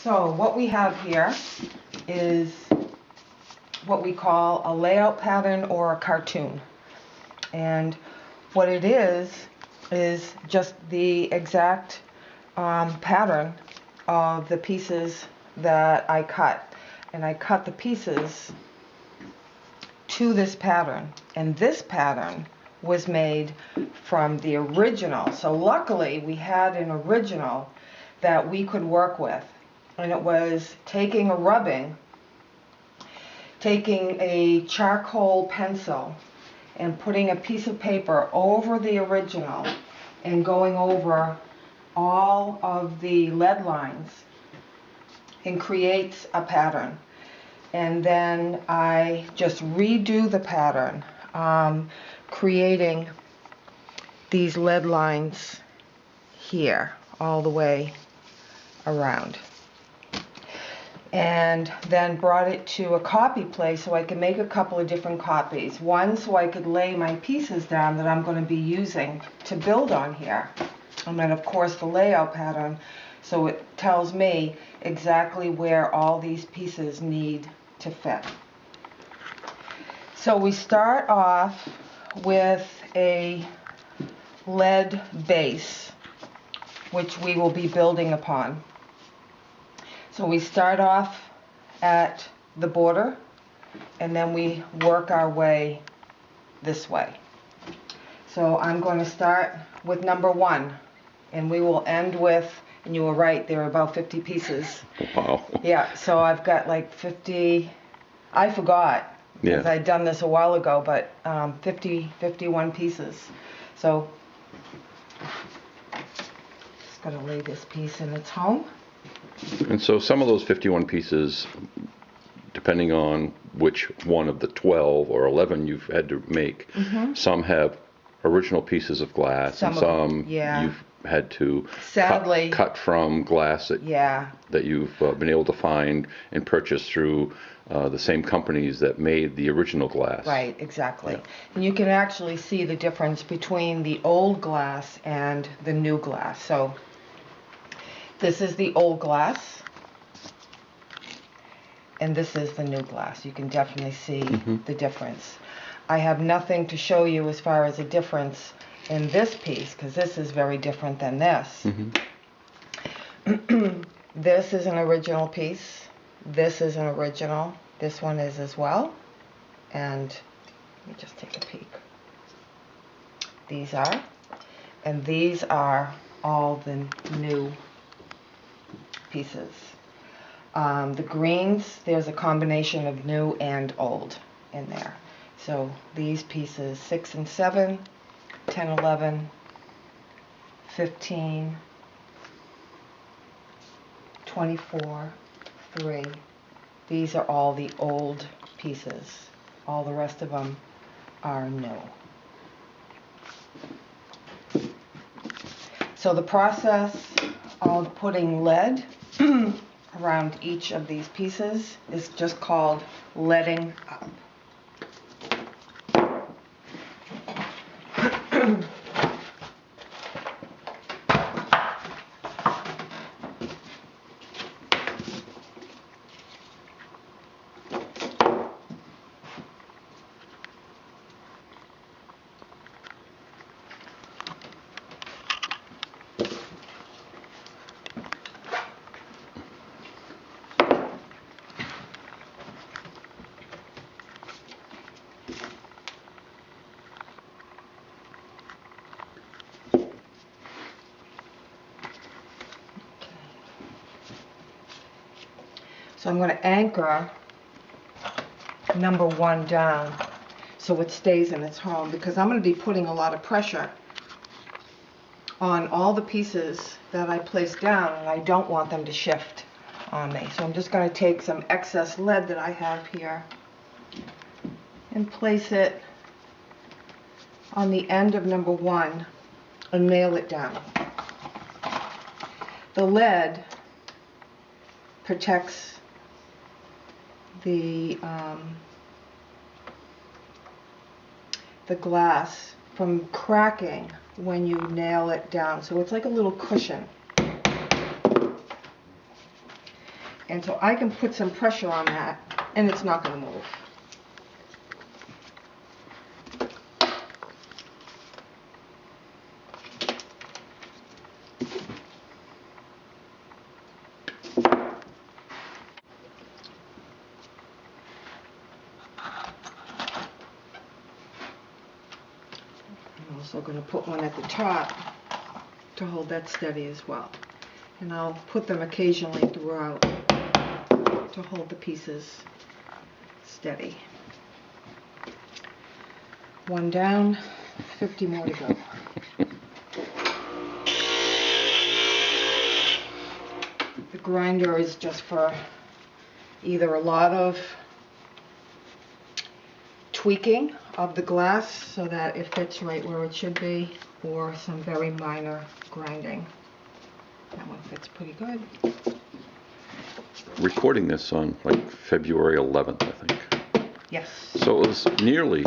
So what we have here is what we call a layout pattern or a cartoon. And what it is just the exact pattern of the pieces that I cut. And I cut the pieces to this pattern. And this pattern was made from the original. So luckily we had an original that we could work with. And it was taking a charcoal pencil and putting a piece of paper over the original and going over all of the lead lines and creates a pattern. And then I just redo the pattern, creating these lead lines here all the way around. And then brought it to a copy place so I could make a couple of different copies. One so I could lay my pieces down that I'm going to be using to build on here. And then of course the layout pattern, so it tells me exactly where all these pieces need to fit. So we start off with a lead base, which we will be building upon. So we start off at the border and then we work our way this way. So I'm going to start with number 1 and we will end with, and you were right, there are about 50 pieces. Wow. Yeah, so I've got like 50, I forgot because I'd done this a while ago, but 51 pieces. So just got to lay this piece in its home. And so some of those 51 pieces, depending on which one of the 12 or 11 you've had to make, some have original pieces of glass, and some you've had to cut from glass that you've been able to find and purchase through the same companies that made the original glass. Right, exactly. Yeah. And you can actually see the difference between the old glass and the new glass. So this is the old glass, and this is the new glass. You can definitely see the difference. I have nothing to show you as far as a difference in this piece, because this is very different than this. This is an original piece. This is an original. This one is as well. And let me just take a peek. These are. And these are all the new pieces. The greens, there's a combination of new and old in there. So these pieces 6 and 7, 10, 11, 15, 24, 3. These are all the old pieces. All the rest of them are new. So the process of putting lead around each of these pieces is just called leading up. So I'm going to anchor number 1 down so it stays in its home, because I'm going to be putting a lot of pressure on all the pieces that I place down, and I don't want them to shift on me. So I'm just going to take some excess lead that I have here and place it on the end of number 1 and nail it down. The lead protects the glass from cracking when you nail it down. So it's like a little cushion. And so I can put some pressure on that, and it's not going to move. I'm also going to put one at the top to hold that steady as well. And I'll put them occasionally throughout to hold the pieces steady. One down, 50 more to go. The grinder is just for either a lot of tweaking of the glass so that it fits right where it should be, or some very minor grinding. That one fits pretty good. Recording this on like February 11th, I think. Yes. So it was nearly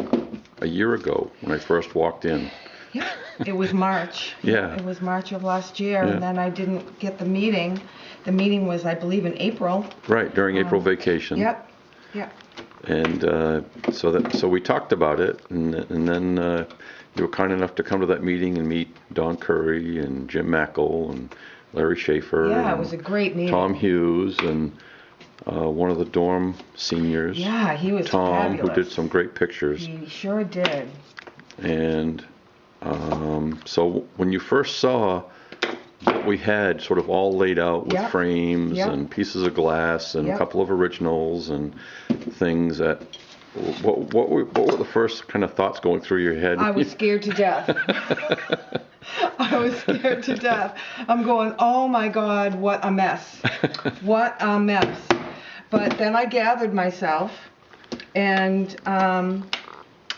a year ago when I first walked in. Yeah, it was March. Yeah. It was March of last year, Yeah. and then I didn't get the meeting. The meeting was, I believe, in April. Right, during April vacation. Yep, yep. And so we talked about it, and then you were kind enough to come to that meeting and meet Don Curry and Jim Mackle and Larry Schaefer. Yeah, it and was a great meeting. Tom Hughes and one of the dorm seniors. Yeah, he was Tom, fabulous. who did some great pictures. He sure did. And so when you first saw what we had sort of all laid out with frames and pieces of glass and a couple of originals and things, that what were the first kind of thoughts going through your head? I was scared to death. I was scared to death. I'm going, oh my God, what a mess. What a mess. But then I gathered myself and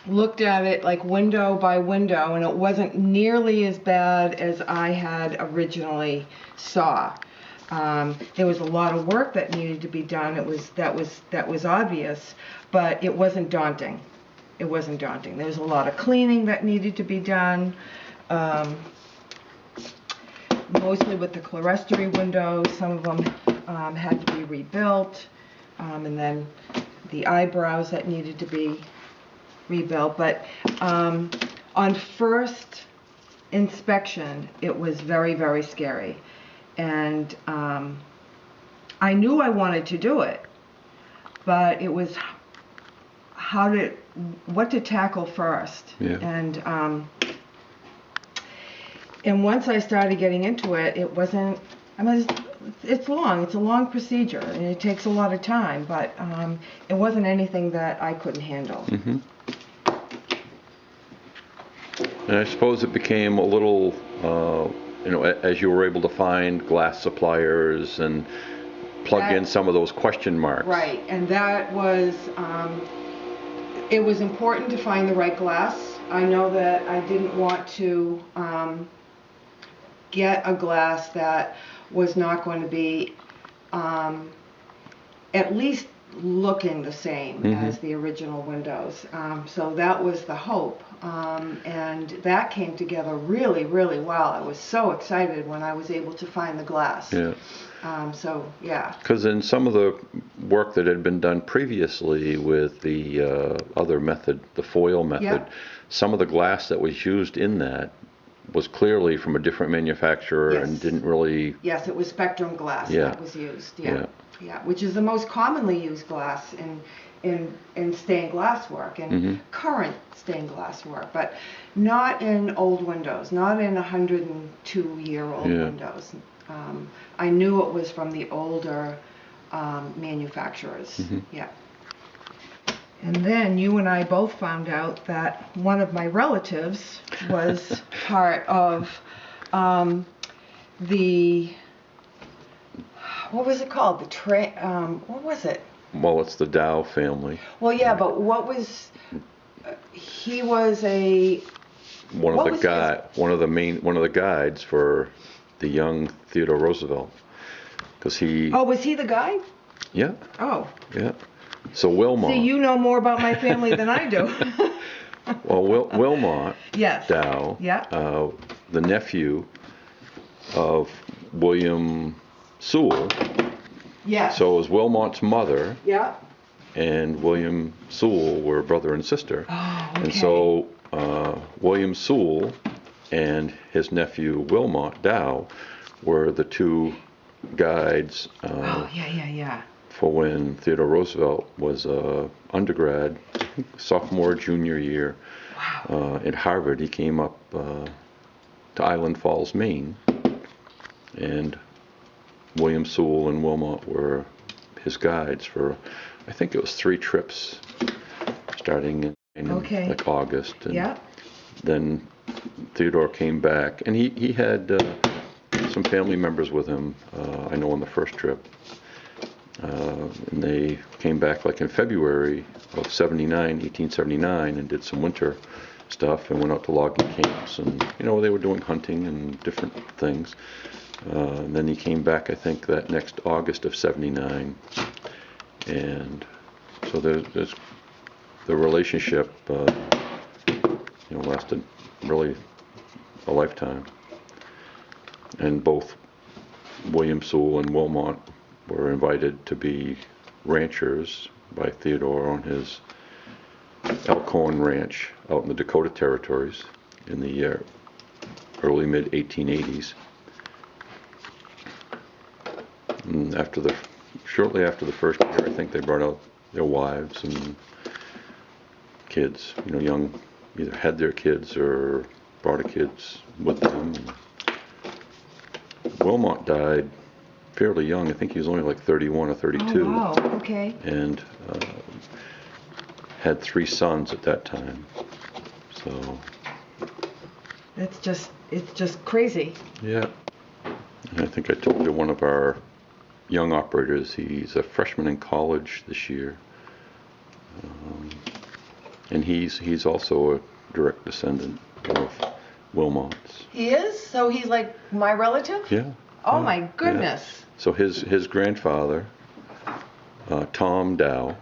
looked at it like window by window, and it wasn't nearly as bad as I had originally saw. There was a lot of work that needed to be done. That was obvious, but it wasn't daunting. It wasn't daunting. There was a lot of cleaning that needed to be done, mostly with the clerestory windows. Some of them had to be rebuilt, and then the eyebrows that needed to be rebuilt. But on first inspection, it was very, very scary. And I knew I wanted to do it, but it was what to tackle first. Yeah. And once I started getting into it, it wasn't, it's long. It's a long procedure, and it takes a lot of time, but it wasn't anything that I couldn't handle. Mm-hmm. And I suppose it became a little, as you were able to find glass suppliers and plug in some of those question marks. Right, and that was, it was important to find the right glass. I know that I didn't want to get a glass that was not going to be at least looking the same as the original windows. So that was the hope. And that came together really, really well. I was so excited when I was able to find the glass. Yeah. Yeah. Because in some of the work that had been done previously with the other method, the foil method, some of the glass that was used in that was clearly from a different manufacturer and didn't really... Yes, it was Spectrum glass that was used. Yeah, which is the most commonly used glass in stained glass work and current stained glass work, but not in old windows, not in 102-year-old windows. I knew it was from the older manufacturers. Yeah. And then you and I both found out that one of my relatives was part of the, what was it called? What was it? Well, it's the Dow family. Well, yeah, but what was, he was one of the guides for the young Theodore Roosevelt. Because he... Oh, was he the guide? Yeah. Oh. Yeah. So Wilmot. See, you know more about my family than I do. Well, Wilmot Dow, the nephew of William Sewell, Yes. So it was Wilmot's mother Yeah. and William Sewell were brother and sister. Oh, okay. And so William Sewell and his nephew Wilmot Dow were the two guides yeah. for when Theodore Roosevelt was undergrad, I think sophomore, junior year. Wow. At Harvard. He came up to Island Falls, Maine, and William Sewell and Wilmot were his guides for, I think it was 3 trips, starting in like August. And Yeah. then Theodore came back, and he had some family members with him, I know, on the first trip. And they came back like in February of 1879, and did some winter stuff and went out to logging camps, and they were doing hunting and different things. And then he came back, I think, that next August of 79, and so there's the relationship lasted really a lifetime. And both William Sewell and Wilmot were invited to be ranchers by Theodore on his Elkhorn Ranch out in the Dakota Territories in the early mid 1880s. And shortly after the first year, I think they brought out their wives and kids. Young, either had their kids or brought the kids with them. Wilmot died fairly young. I think he was only like 31 or 32. Oh, wow. Okay. And had 3 sons at that time. So it's just crazy. Yeah. And I think I told you one of our young operators, he's a freshman in college this year. And he's also a direct descendant of Wilmot's. He is? So he's like my relative? Yeah. Oh, my goodness. Yeah. So his grandfather, Tom Dow,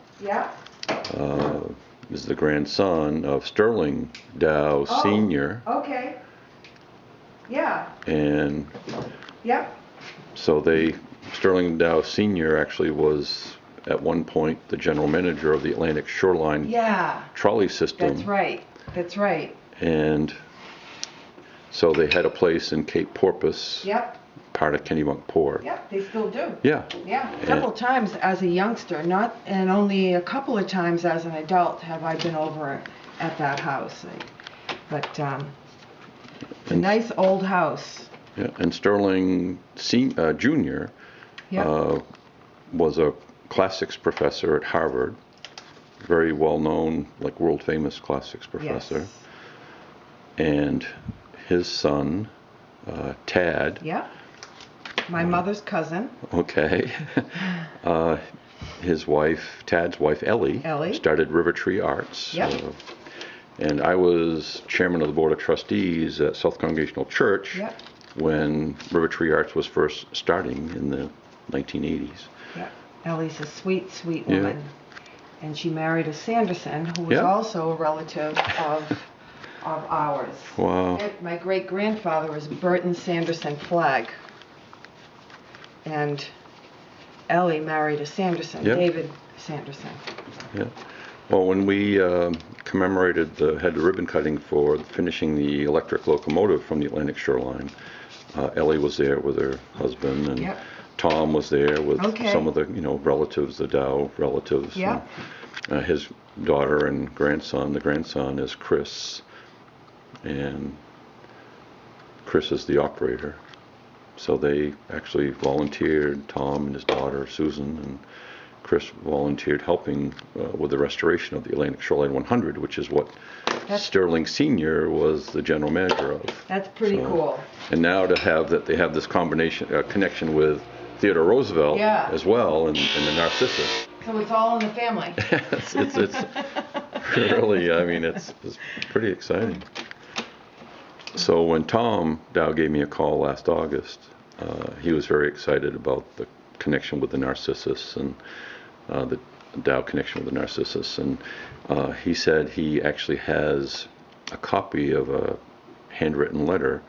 is the grandson of Sterling Dow Sr. Okay. Yeah. And so Sterling Dow Sr. actually was at one point the general manager of the Atlantic Shoreline trolley system. That's right. And so they had a place in Cape Porpoise, part of Kennebunk Port. Yep, they still do. Yeah. A couple times as a youngster, and only a couple of times as an adult have I been over at that house. But it's a nice old house. Yeah, and Sterling Jr. Was a classics professor at Harvard, very well known, like world famous classics professor. Yes. And his son, Tad. Yeah. My mother's cousin. Okay. His wife, Tad's wife, Ellie. Started River Tree Arts. Yep. And I was chairman of the board of trustees at South Congregational Church when River Tree Arts was first starting in the 1980s. Yeah. Ellie's a sweet, sweet woman. Yeah. And she married a Sanderson, who was also a relative of ours. Wow. My great-grandfather was Burton Sanderson Flagg. And Ellie married a Sanderson, David Sanderson. Yeah. Well, when we had the ribbon cutting for finishing the electric locomotive from the Atlantic Shoreline, Ellie was there with her husband, and Tom was there with some of the relatives, the Dow relatives. Yeah. And, his daughter and grandson. The grandson is Chris, and Chris is the operator. So they actually volunteered, Tom and his daughter Susan, and Chris volunteered helping with the restoration of the Atlantic Shoreline 100, which is what Sterling Sr. was the general manager of. That's pretty cool. And now to have that, they have this connection with Theodore Roosevelt as well, and the Narcissus. So it's all in the family. it's really, I mean, it's pretty exciting. So when Tom Dow gave me a call last August, he was very excited about the connection with the Narcissus and the Dow connection with the Narcissus. And he said he actually has a copy of a handwritten letter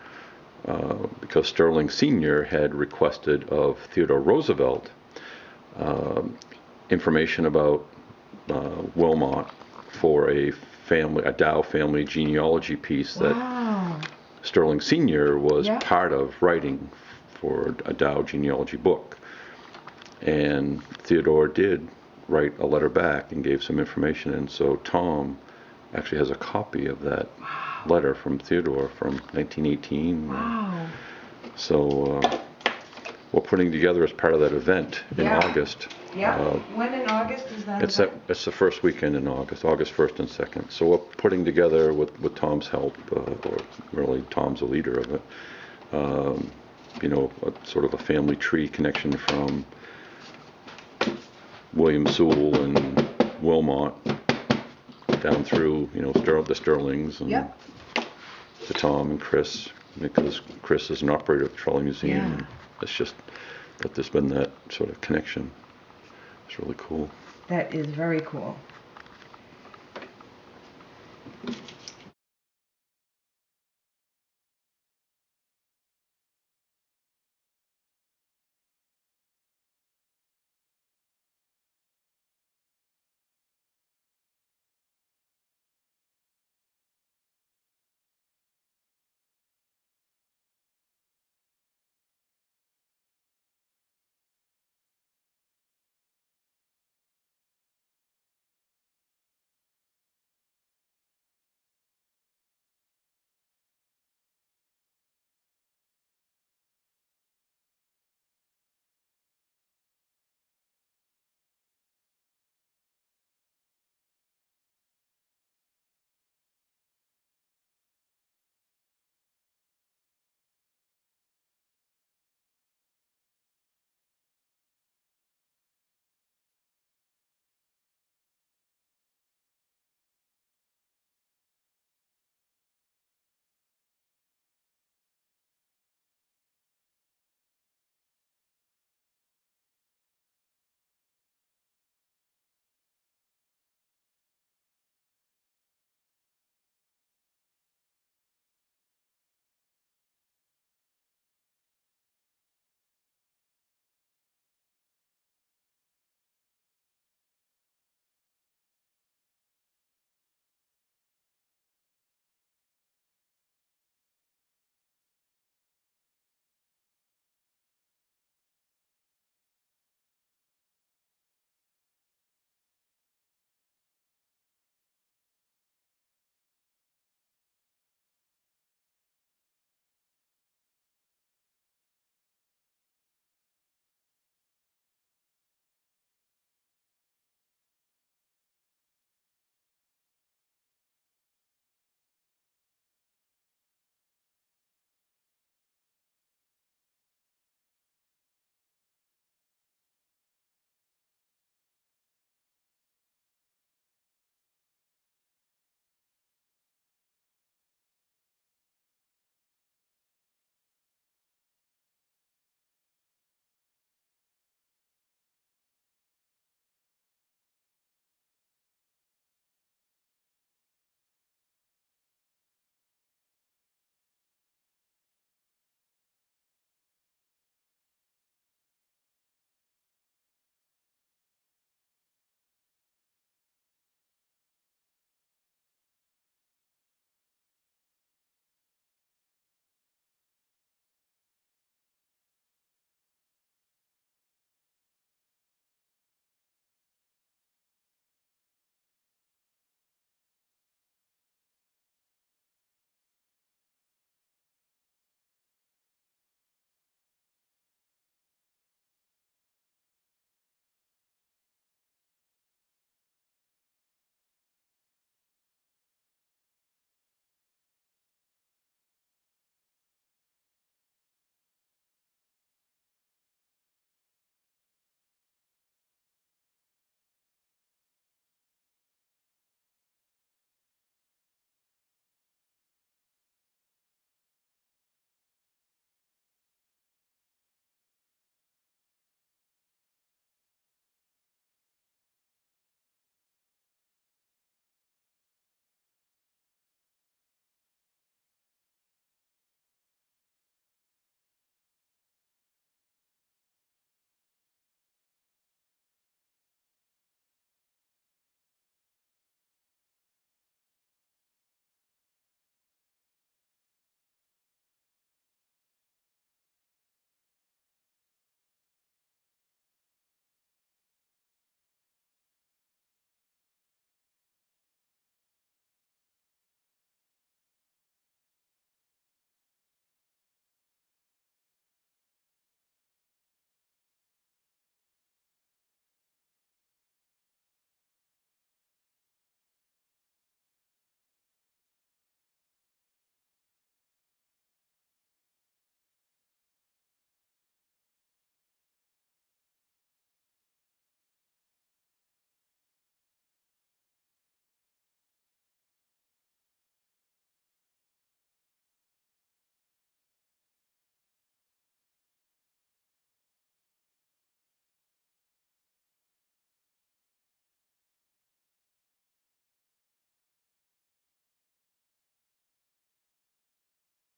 because Sterling Sr. had requested of Theodore Roosevelt information about Wilmot for a Dow family genealogy piece that Wow. Sterling Sr. was Yeah. part of writing for a Dow genealogy book. And Theodore did write a letter back and gave some information, and so Tom actually has a copy of that letter from Theodore from 1918. Wow. So we're putting together as part of that event in Yeah. August. Yeah. When in August is that? It's event? it's the first weekend in August 1st and 2nd. So we're putting together with Tom's help, or really Tom's the leader of it, sort of a family tree connection from William Sewell and Wilmot down through, the Sterlings and Yep. to Tom and Chris, because Chris is an operator of the Trolley Museum. Yeah. And it's just that there's been that sort of connection. It's really cool. That is very cool.